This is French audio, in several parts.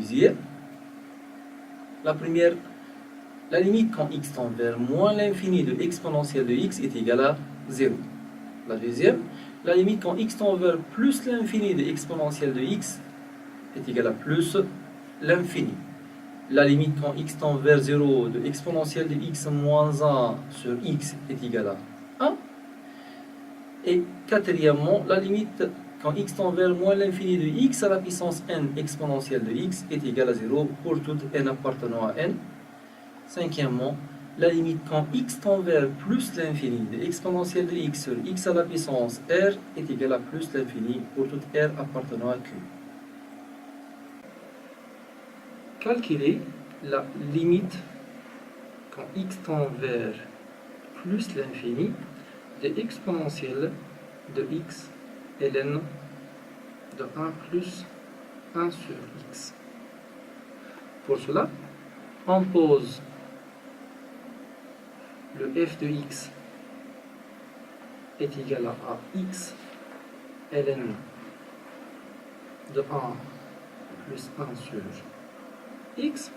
deuxième. La première, la limite quand x tend vers moins l'infini de exponentielle de x est égale à 0. La deuxième, la limite quand x tend vers plus l'infini de exponentielle de x est égale à plus l'infini. La limite quand x tend vers 0 de exponentielle de x moins 1 sur x est égale à 1. Et quatrièmement, la limite quand x tend vers moins l'infini de x à la puissance n exponentielle de x est égale à 0 pour toute n appartenant à n. Cinquièmement, la limite quand x tend vers plus l'infini de exponentielle de x sur x à la puissance r est égale à plus l'infini pour toute r appartenant à q. Calculer la limite quand x tend vers plus l'infini de exponentielle de x ln de 1 plus 1 sur x. Pour cela, on pose le f de x est égal à x ln de 1 plus 1 sur x.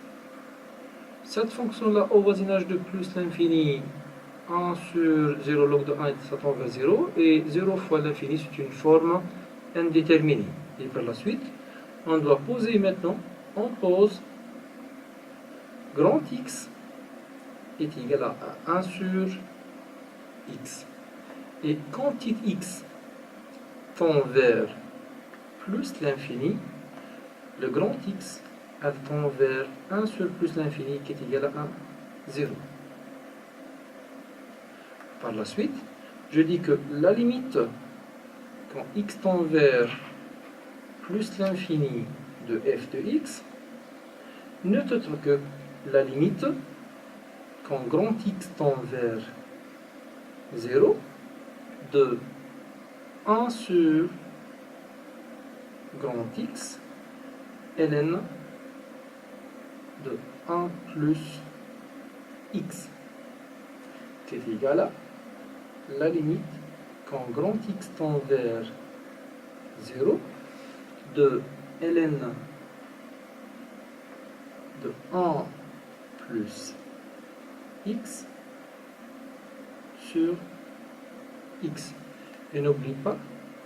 Cette fonction-là au voisinage de plus l'infini, 1 sur 0 log de 1, ça tend vers 0, et 0 fois l'infini, c'est une forme indéterminée. Et par la suite, on doit poser maintenant, on pose grand X est égal à 1 sur X. Et quand petit x tend vers plus l'infini, le grand X elle tend vers 1 sur plus l'infini qui est égal à 1, 0. Par la suite, je dis que la limite quand x tend vers plus l'infini de f de x n'est autre que la limite quand grand X tend vers 0 de 1 sur grand X ln de 1 plus x qui est égal à la limite quand grand X tend vers 0 de ln de 1 plus x sur x. Et n'oublie pas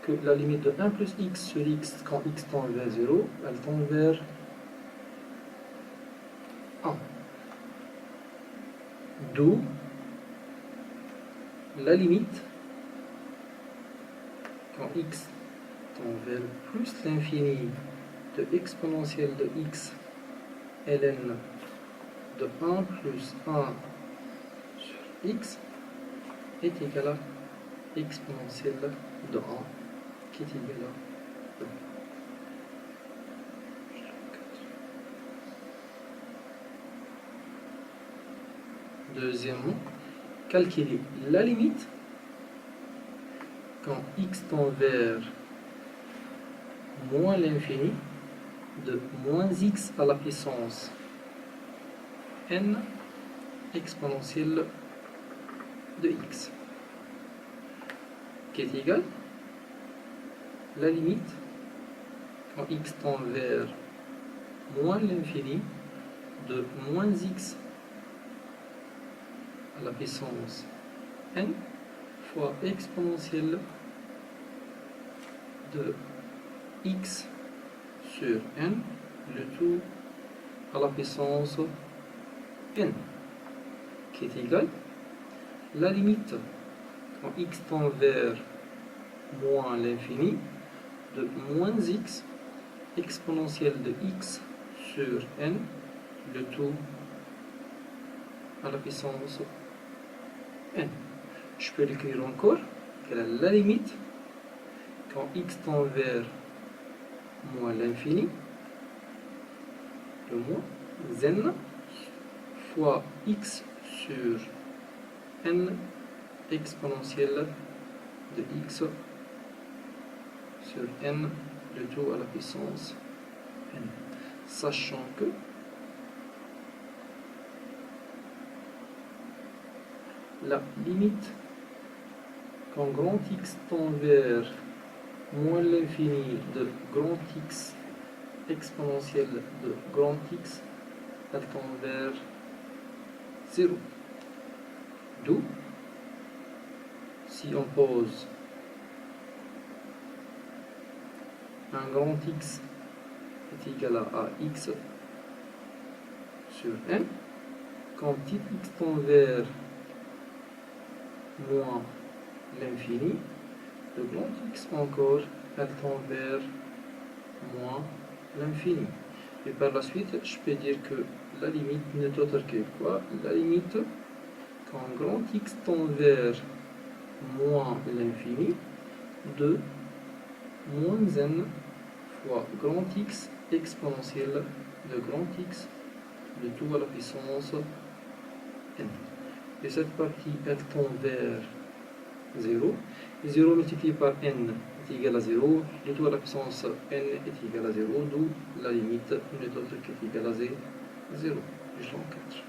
que la limite de 1 plus x sur x quand x tend vers 0, elle tend vers 1. D'où la limite quand x tend vers plus l'infini de exponentielle de x ln de 1 plus 1 sur x est égal à exponentielle de 1 qui est égal à 1. Deuxièmement, calculer la limite quand x tend vers moins l'infini de moins x à la puissance n exponentielle de x qui est égal la limite quand x tend vers moins l'infini de moins x à la puissance n fois exponentielle de x sur n, le tout à la puissance n, qui est égal la limite quand x tend vers moins l'infini de moins x exponentielle de x sur n, le tout à la puissance n. Je peux l'écrire encore, qu'elle a la limite quand x tend vers moins l'infini, le moins n fois x sur n exponentielle de x sur n, le tout à la puissance n. Sachant que la limite quand grand X tend vers moins l'infini de grand X exponentielle de grand X, elle tend vers 0. D'où, si on pose un grand X est égal à X sur N, quand petit x tend vers moins l'infini, le grand X encore, elle tend vers moins l'infini. Et par la suite, je peux dire que la limite n'est autre que quoi? La limite, quand grand X tend vers moins l'infini, de moins n fois grand X exponentielle de grand X, de tout à la puissance n. Et cette partie, elle tend vers 0. 0 multiplié par n est égal à 0. Le tout à la puissance n est égal à 0, d'où la limite n'est autre qu'est égale à 0. Échelon 4.